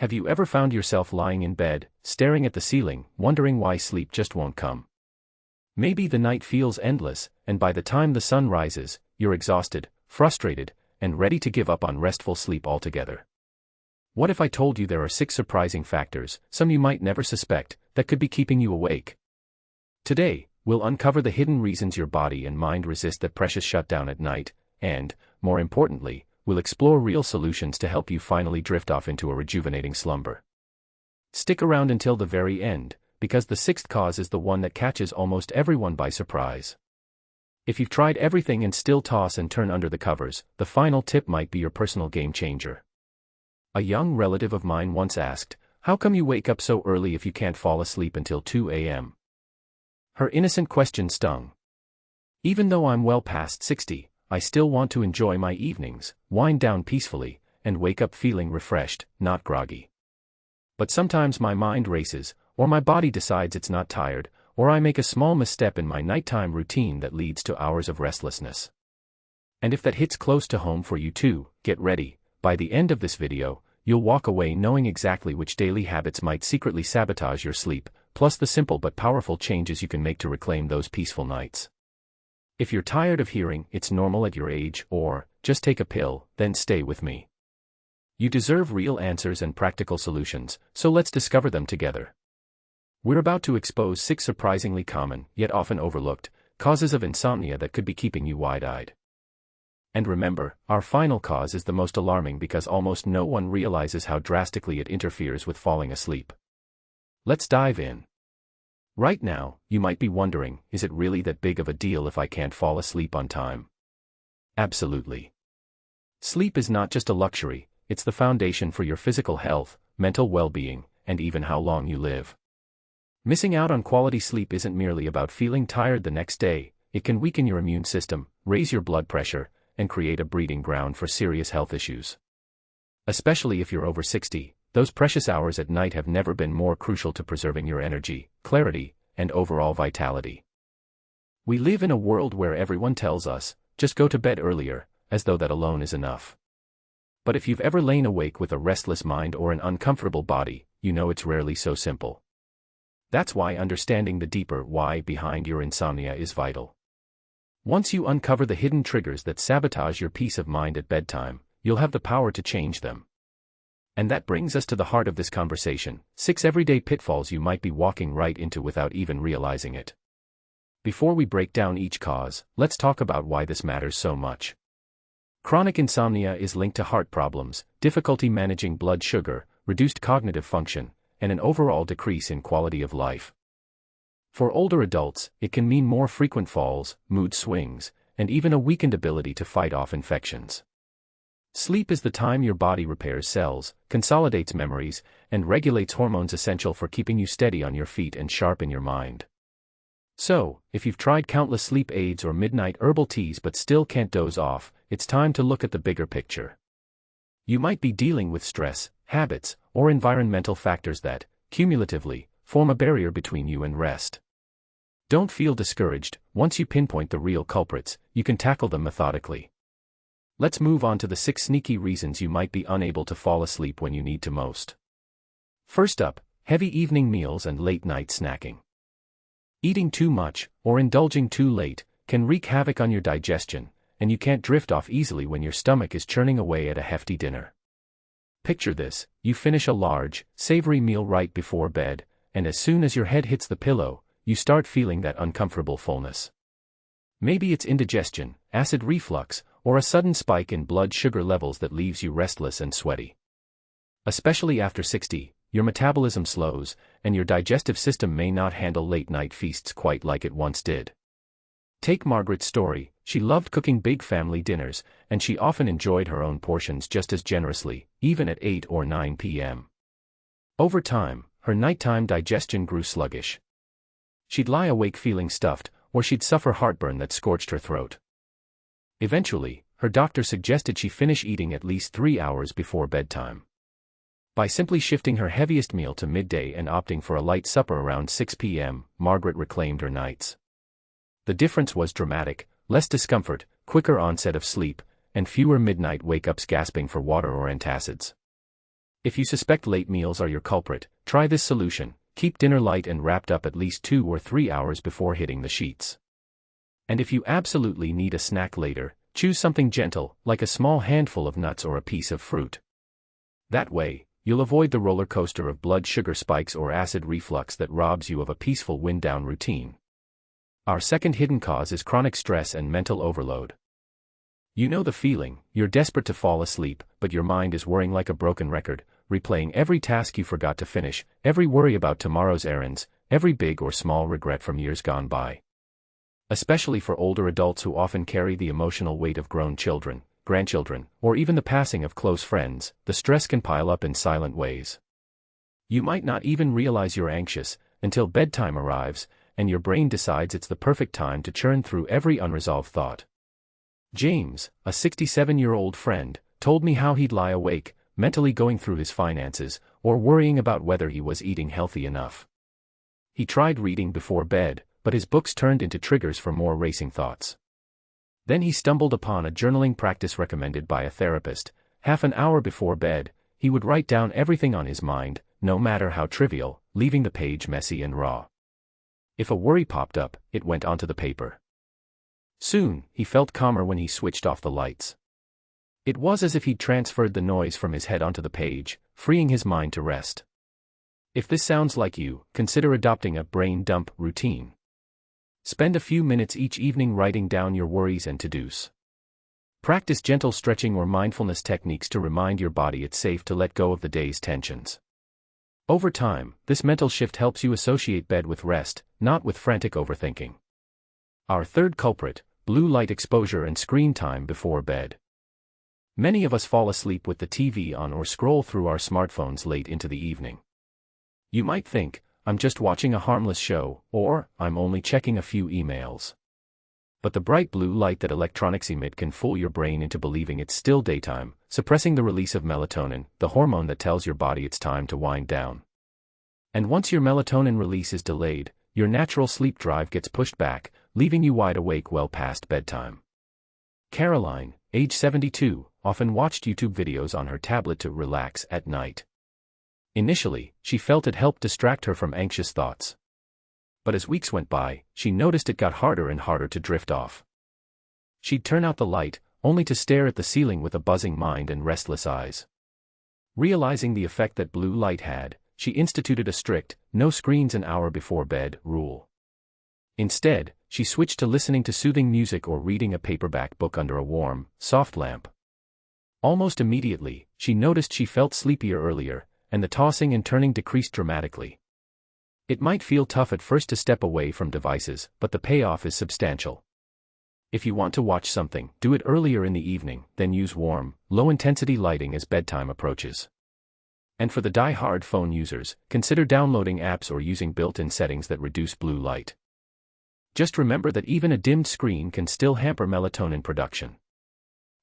Have you ever found yourself lying in bed, staring at the ceiling, wondering why sleep just won't come? Maybe the night feels endless, and by the time the sun rises, you're exhausted, frustrated, and ready to give up on restful sleep altogether. What if I told you there are 6 surprising factors, some you might never suspect, that could be keeping you awake? Today, we'll uncover the hidden reasons your body and mind resist that precious shutdown at night, and, more importantly, we'll explore real solutions to help you finally drift off into a rejuvenating slumber. Stick around until the very end, because the 6th cause is the one that catches almost everyone by surprise. If you've tried everything and still toss and turn under the covers, the final tip might be your personal game changer. A young relative of mine once asked, "How come you wake up so early if you can't fall asleep until 2 a.m.? Her innocent question stung. Even though I'm well past 60, I still want to enjoy my evenings, wind down peacefully, and wake up feeling refreshed, not groggy. But sometimes my mind races, or my body decides it's not tired, or I make a small misstep in my nighttime routine that leads to hours of restlessness." And if that hits close to home for you too, get ready. By the end of this video, you'll walk away knowing exactly which daily habits might secretly sabotage your sleep, plus the simple but powerful changes you can make to reclaim those peaceful nights. If you're tired of hearing "it's normal at your age" or "just take a pill," then stay with me. You deserve real answers and practical solutions, so let's discover them together. We're about to expose 6 surprisingly common, yet often overlooked, causes of insomnia that could be keeping you wide-eyed. And remember, our final cause is the most alarming because almost no one realizes how drastically it interferes with falling asleep. Let's dive in. Right now, you might be wondering, is it really that big of a deal if I can't fall asleep on time? Absolutely. Sleep is not just a luxury, it's the foundation for your physical health, mental well-being, and even how long you live. Missing out on quality sleep isn't merely about feeling tired the next day, it can weaken your immune system, raise your blood pressure, and create a breeding ground for serious health issues. Especially if you're over 60, those precious hours at night have never been more crucial to preserving your energy, clarity, and overall vitality. We live in a world where everyone tells us, just go to bed earlier, as though that alone is enough. But if you've ever lain awake with a restless mind or an uncomfortable body, you know it's rarely so simple. That's why understanding the deeper why behind your insomnia is vital. Once you uncover the hidden triggers that sabotage your peace of mind at bedtime, you'll have the power to change them. And that brings us to the heart of this conversation, 6 everyday pitfalls you might be walking right into without even realizing it. Before we break down each cause, let's talk about why this matters so much. Chronic insomnia is linked to heart problems, difficulty managing blood sugar, reduced cognitive function, and an overall decrease in quality of life. For older adults, it can mean more frequent falls, mood swings, and even a weakened ability to fight off infections. Sleep is the time your body repairs cells, consolidates memories, and regulates hormones essential for keeping you steady on your feet and sharp in your mind. So, if you've tried countless sleep aids or midnight herbal teas but still can't doze off, it's time to look at the bigger picture. You might be dealing with stress, habits, or environmental factors that, cumulatively, form a barrier between you and rest. Don't feel discouraged. Once you pinpoint the real culprits, you can tackle them methodically. Let's move on to the 6 sneaky reasons you might be unable to fall asleep when you need to most. First up, heavy evening meals and late-night snacking. Eating too much, or indulging too late, can wreak havoc on your digestion, and you can't drift off easily when your stomach is churning away at a hefty dinner. Picture this: you finish a large, savory meal right before bed, and as soon as your head hits the pillow, you start feeling that uncomfortable fullness. Maybe it's indigestion, acid reflux, or a sudden spike in blood sugar levels that leaves you restless and sweaty. Especially after 60, your metabolism slows, and your digestive system may not handle late-night feasts quite like it once did. Take Margaret's story. She loved cooking big family dinners, and she often enjoyed her own portions just as generously, even at 8 or 9 p.m. Over time, her nighttime digestion grew sluggish. She'd lie awake feeling stuffed, or she'd suffer heartburn that scorched her throat. Eventually, her doctor suggested she finish eating at least 3 hours before bedtime. By simply shifting her heaviest meal to midday and opting for a light supper around 6 p.m., Margaret reclaimed her nights. The difference was dramatic: less discomfort, quicker onset of sleep, and fewer midnight wake-ups gasping for water or antacids. If you suspect late meals are your culprit, try this solution: keep dinner light and wrapped up at least 2 or 3 hours before hitting the sheets. And if you absolutely need a snack later, choose something gentle, like a small handful of nuts or a piece of fruit. That way, you'll avoid the roller coaster of blood sugar spikes or acid reflux that robs you of a peaceful wind-down routine. Our second hidden cause is chronic stress and mental overload. You know the feeling: you're desperate to fall asleep, but your mind is whirring like a broken record, replaying every task you forgot to finish, every worry about tomorrow's errands, every big or small regret from years gone by. Especially for older adults who often carry the emotional weight of grown children, grandchildren, or even the passing of close friends, the stress can pile up in silent ways. You might not even realize you're anxious until bedtime arrives, and your brain decides it's the perfect time to churn through every unresolved thought. James, a 67-year-old friend, told me how he'd lie awake, mentally going through his finances, or worrying about whether he was eating healthy enough. He tried reading before bed, but his books turned into triggers for more racing thoughts. Then he stumbled upon a journaling practice recommended by a therapist. Half an hour before bed, he would write down everything on his mind, no matter how trivial, leaving the page messy and raw. If a worry popped up, it went onto the paper. Soon, he felt calmer when he switched off the lights. It was as if he'd transferred the noise from his head onto the page, freeing his mind to rest. If this sounds like you, consider adopting a brain dump routine. Spend a few minutes each evening writing down your worries and to-dos. Practice gentle stretching or mindfulness techniques to remind your body it's safe to let go of the day's tensions. Over time, this mental shift helps you associate bed with rest, not with frantic overthinking. Our third culprit: blue light exposure and screen time before bed. Many of us fall asleep with the TV on or scroll through our smartphones late into the evening. You might think, I'm just watching a harmless show, or I'm only checking a few emails. But the bright blue light that electronics emit can fool your brain into believing it's still daytime, suppressing the release of melatonin, the hormone that tells your body it's time to wind down. And once your melatonin release is delayed, your natural sleep drive gets pushed back, leaving you wide awake well past bedtime. Caroline, age 72, often watched YouTube videos on her tablet to relax at night. Initially, she felt it helped distract her from anxious thoughts. But as weeks went by, she noticed it got harder and harder to drift off. She'd turn out the light, only to stare at the ceiling with a buzzing mind and restless eyes. Realizing the effect that blue light had, she instituted a strict, no screens an hour before bed rule. Instead, she switched to listening to soothing music or reading a paperback book under a warm, soft lamp. Almost immediately, she noticed she felt sleepier earlier, and the tossing and turning decreased dramatically. It might feel tough at first to step away from devices, but the payoff is substantial. If you want to watch something, do it earlier in the evening, then use warm, low-intensity lighting as bedtime approaches. And for the die-hard phone users, consider downloading apps or using built-in settings that reduce blue light. Just remember that even a dimmed screen can still hamper melatonin production.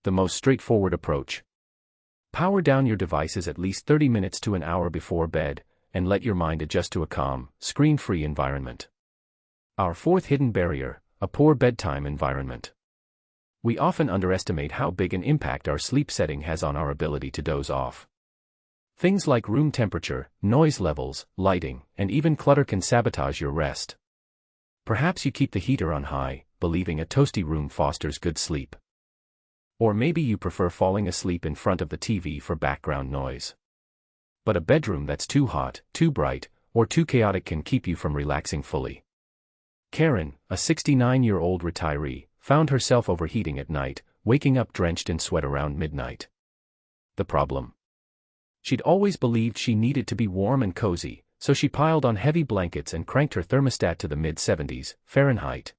The most straightforward approach: power down your devices at least 30 minutes to an hour before bed, and let your mind adjust to a calm, screen-free environment. Our fourth hidden barrier: a poor bedtime environment. We often underestimate how big an impact our sleep setting has on our ability to doze off. Things like room temperature, noise levels, lighting, and even clutter can sabotage your rest. Perhaps you keep the heater on high, believing a toasty room fosters good sleep. Or maybe you prefer falling asleep in front of the TV for background noise. But a bedroom that's too hot, too bright, or too chaotic can keep you from relaxing fully. Karen, a 69-year-old retiree, found herself overheating at night, waking up drenched in sweat around midnight. The problem? She'd always believed she needed to be warm and cozy, so she piled on heavy blankets and cranked her thermostat to the mid-70s Fahrenheit.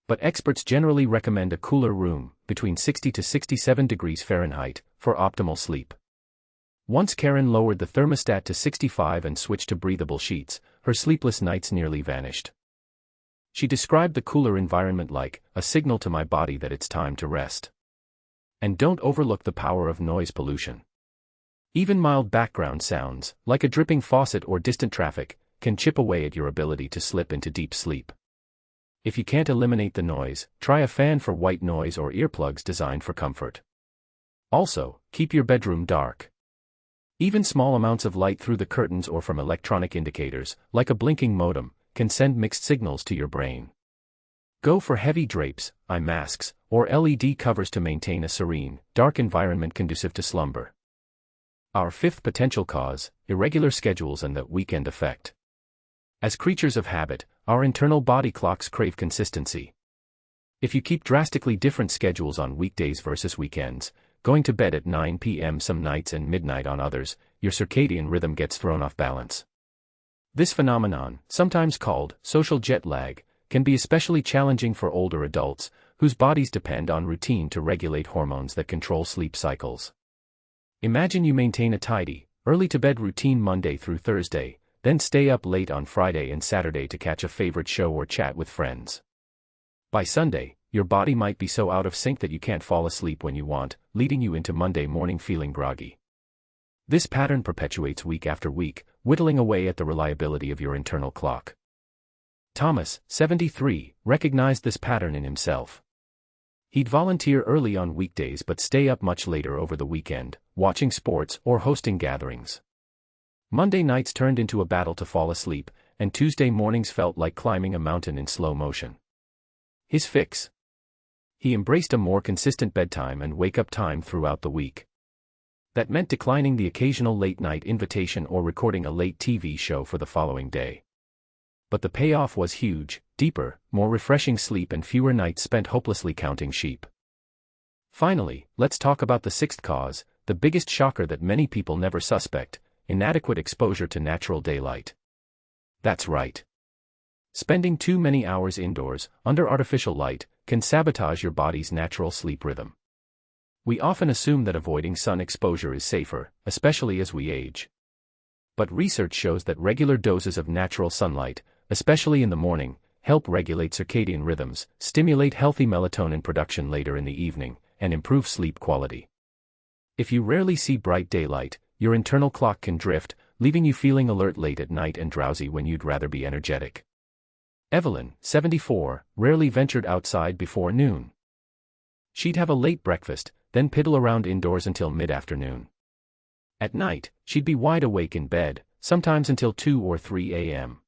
But experts generally recommend a cooler room, between 60 to 67 degrees Fahrenheit, for optimal sleep. Once Karen lowered the thermostat to 65 and switched to breathable sheets, her sleepless nights nearly vanished. She described the cooler environment like a signal to my body that it's time to rest. And don't overlook the power of noise pollution. Even mild background sounds, like a dripping faucet or distant traffic, can chip away at your ability to slip into deep sleep. If you can't eliminate the noise, try a fan for white noise or earplugs designed for comfort. Also, keep your bedroom dark. Even small amounts of light through the curtains or from electronic indicators, like a blinking modem, can send mixed signals to your brain. Go for heavy drapes, eye masks, or LED covers to maintain a serene, dark environment conducive to slumber. Our fifth potential cause: irregular schedules and the weekend effect. As creatures of habit, our internal body clocks crave consistency. If you keep drastically different schedules on weekdays versus weekends, going to bed at 9 p.m. some nights and midnight on others, your circadian rhythm gets thrown off balance. This phenomenon, sometimes called social jet lag, can be especially challenging for older adults, whose bodies depend on routine to regulate hormones that control sleep cycles. Imagine you maintain a tidy, early-to-bed routine Monday through Thursday, then stay up late on Friday and Saturday to catch a favorite show or chat with friends. By Sunday, your body might be so out of sync that you can't fall asleep when you want, leading you into Monday morning feeling groggy. This pattern perpetuates week after week, whittling away at the reliability of your internal clock. Thomas, 73, recognized this pattern in himself. He'd volunteer early on weekdays but stay up much later over the weekend, watching sports or hosting gatherings. Monday nights turned into a battle to fall asleep, and Tuesday mornings felt like climbing a mountain in slow motion. His fix? He embraced a more consistent bedtime and wake-up time throughout the week. That meant declining the occasional late-night invitation or recording a late TV show for the following day. But the payoff was huge: deeper, more refreshing sleep and fewer nights spent hopelessly counting sheep. Finally, let's talk about the sixth cause, the biggest shocker that many people never suspect: inadequate exposure to natural daylight. That's right. Spending too many hours indoors, under artificial light, can sabotage your body's natural sleep rhythm. We often assume that avoiding sun exposure is safer, especially as we age. But research shows that regular doses of natural sunlight, especially in the morning, help regulate circadian rhythms, stimulate healthy melatonin production later in the evening, and improve sleep quality. If you rarely see bright daylight, your internal clock can drift, leaving you feeling alert late at night and drowsy when you'd rather be energetic. Evelyn, 74, rarely ventured outside before noon. She'd have a late breakfast, then piddle around indoors until mid-afternoon. At night, she'd be wide awake in bed, sometimes until 2 or 3 a.m.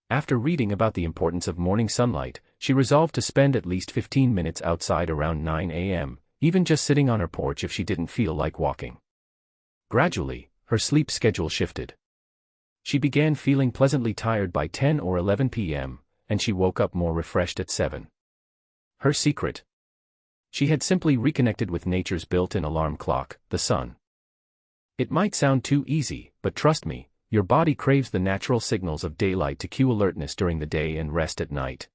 After reading about the importance of morning sunlight, she resolved to spend at least 15 minutes outside around 9 a.m., even just sitting on her porch if she didn't feel like walking. Gradually, her sleep schedule shifted. She began feeling pleasantly tired by 10 or 11 p.m., and she woke up more refreshed at 7. Her secret? She had simply reconnected with nature's built-in alarm clock, the sun. It might sound too easy, but trust me, your body craves the natural signals of daylight to cue alertness during the day and rest at night.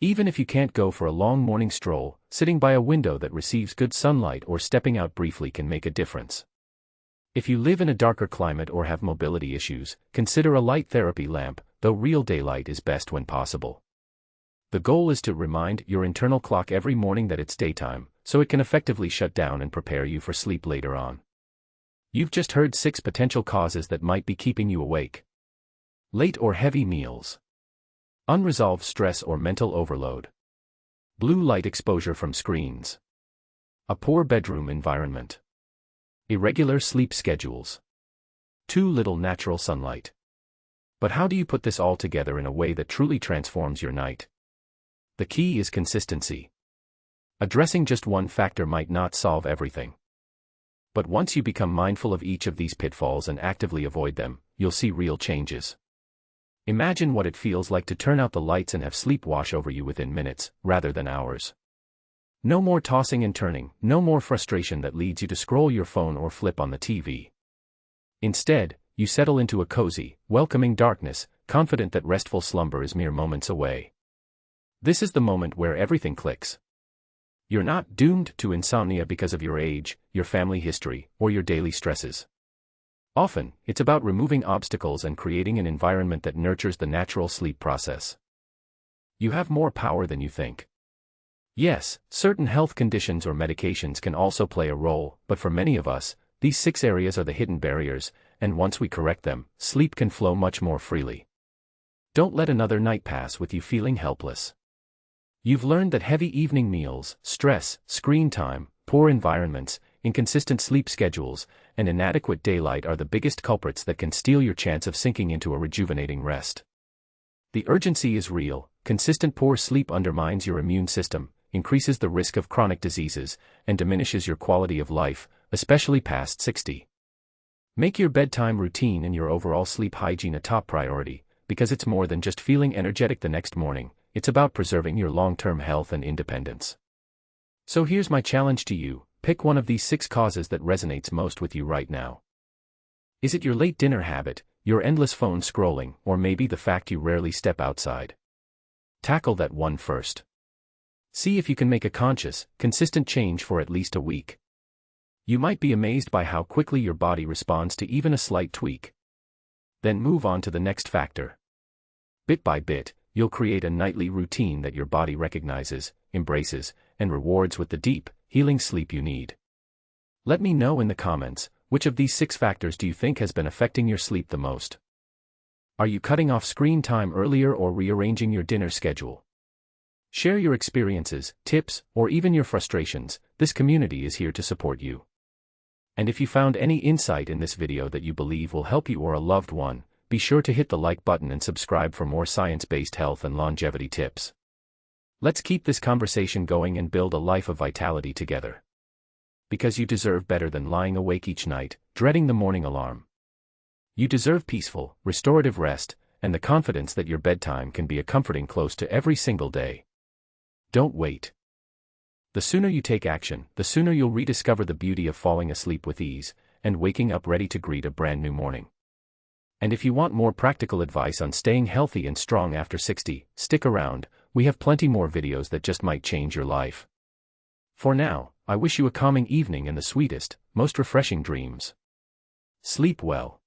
Even if you can't go for a long morning stroll, sitting by a window that receives good sunlight or stepping out briefly can make a difference. If you live in a darker climate or have mobility issues, consider a light therapy lamp, though real daylight is best when possible. The goal is to remind your internal clock every morning that it's daytime, so it can effectively shut down and prepare you for sleep later on. You've just heard 6 potential causes that might be keeping you awake. Late or heavy meals. Unresolved stress or mental overload. Blue light exposure from screens. A poor bedroom environment. Irregular sleep schedules. Too little natural sunlight. But how do you put this all together in a way that truly transforms your night? The key is consistency. Addressing just one factor might not solve everything. But once you become mindful of each of these pitfalls and actively avoid them, you'll see real changes. Imagine what it feels like to turn out the lights and have sleep wash over you within minutes, rather than hours. No more tossing and turning, no more frustration that leads you to scroll your phone or flip on the TV. Instead, you settle into a cozy, welcoming darkness, confident that restful slumber is mere moments away. This is the moment where everything clicks. You're not doomed to insomnia because of your age, your family history, or your daily stresses. Often, it's about removing obstacles and creating an environment that nurtures the natural sleep process. You have more power than you think. Yes, certain health conditions or medications can also play a role, but for many of us, these 6 areas are the hidden barriers, and once we correct them, sleep can flow much more freely. Don't let another night pass with you feeling helpless. You've learned that heavy evening meals, stress, screen time, poor environments, inconsistent sleep schedules, and inadequate daylight are the biggest culprits that can steal your chance of sinking into a rejuvenating rest. The urgency is real. Consistent poor sleep undermines your immune system, increases the risk of chronic diseases, and diminishes your quality of life, especially past 60. Make your bedtime routine and your overall sleep hygiene a top priority, because it's more than just feeling energetic the next morning, it's about preserving your long-term health and independence. So here's my challenge to you: pick one of these 6 causes that resonates most with you right now. Is it your late dinner habit, your endless phone scrolling, or maybe the fact you rarely step outside? Tackle that one first. See if you can make a conscious, consistent change for at least a week. You might be amazed by how quickly your body responds to even a slight tweak. Then move on to the next factor. Bit by bit, you'll create a nightly routine that your body recognizes, embraces, and rewards with the deep, healing sleep you need. Let me know in the comments, which of these 6 factors do you think has been affecting your sleep the most? Are you cutting off screen time earlier or rearranging your dinner schedule? Share your experiences, tips, or even your frustrations. This community is here to support you. And if you found any insight in this video that you believe will help you or a loved one, be sure to hit the like button and subscribe for more science-based health and longevity tips. Let's keep this conversation going and build a life of vitality together. Because you deserve better than lying awake each night, dreading the morning alarm. You deserve peaceful, restorative rest, and the confidence that your bedtime can be a comforting close to every single day. Don't wait. The sooner you take action, the sooner you'll rediscover the beauty of falling asleep with ease, and waking up ready to greet a brand new morning. And if you want more practical advice on staying healthy and strong after 60, stick around, we have plenty more videos that just might change your life. For now, I wish you a calming evening and the sweetest, most refreshing dreams. Sleep well.